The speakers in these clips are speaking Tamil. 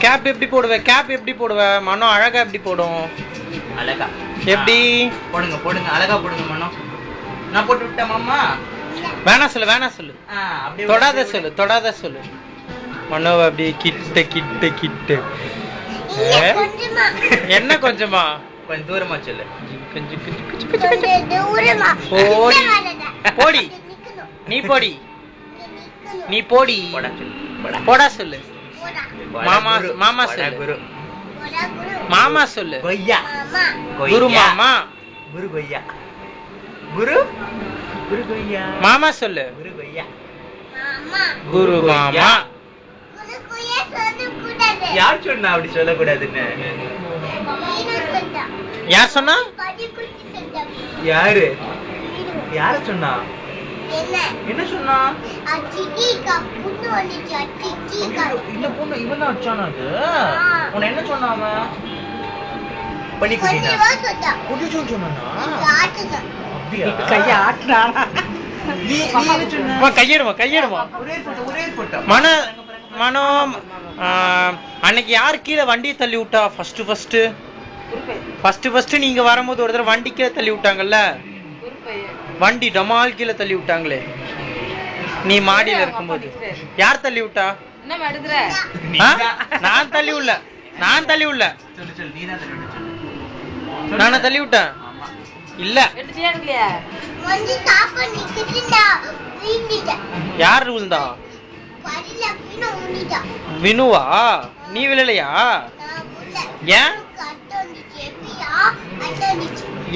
கேப் எப்படி போடுவ? கேப் எப்படி போடுவ? மனோ அழகா எப்படி போடும்? அழகா எப்படி போடுங்க? போடுங்க, அழகா போடுங்க மனோ. நான் போட்டு விட்டேன் மாமா. வேணா சொல்லு, வேணா சொல்லு, தொடாத சொல்லு, தொடாத சொல்லு. மனோவை அப்படி கிட்ட கிட்ட கிட்ட. என்ன கொஞ்சமா? கொஞ்சம் தூரமா சொல்லு. போடி, நீ போடி, நீ போடி, போடா சொல்லு. மாமா, மாமா சொல்லு, மாமா சொல்லு. கொய்யா, குரு மாமா, குரு கொய்யா, குரு குரு கொய்யா. மாமா சொல்லு. குரு கொய்யா, குரு மாமா. யார் சொன்னா அப்படி சொல்லக்கூடாதுன்னு? யார் சொன்னா? யாரு? யார சொன்னா? என்ன சொன்னா? இந்த பொண்ணு இவன் தான் அடிச்சானா? அது உன்னை என்ன சொன்னா அவன்? பண்ணி குடினா குடிச்சோன்னு சொன்னானா? அப்படியா? கையை ஆட்டுறானா? கையிடுமா, கையிடுமா. மனோ, மனோ, அன்னைக்கு யார் கீழே வண்டியை தள்ளி விட்டா? ஃபர்ஸ்ட் நீங்க வரும்போது ஒரு தடவை வண்டி கீழே தள்ளி விட்டாங்கல்ல, வண்டி டமால் கீழே தள்ளி விட்டாங்களே நீ மாடியில இருக்கும்போது. யார் தள்ளி விட்டா? நான் தள்ளி விடல, நான் தள்ளி விடல. நானா தள்ளி விட்டேன்? இல்ல. யார் விழுந்தா? வினுவா? நீ விழலையா? ஏன்?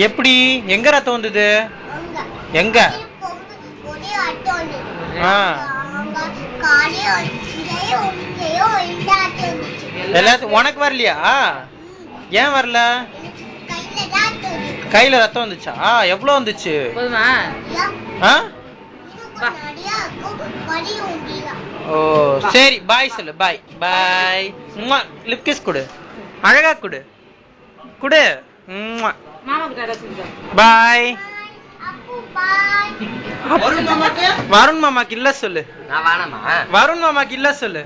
எப்படி? எங்க ரத்தம் வந்தது? எங்க? எல்லாத்துக்கும் உனக்கு வரலையா? ஏன் வரல? கையில ரத்தம் வந்துச்சா? எவ்வளவு வந்துச்சு? ஓ சரி, பாய் சொல்லு. பாய் பாய். லிப் கிஸ் கொடு, அழகா கொடு, கொடு. பாய். வருண் மாமாக்கு இல்ல சொல்லு. வருண் மாமாக்கு இல்ல சொல்லு.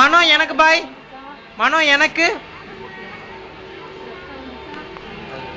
மனோ எனக்கு பாய். மனோ எனக்கு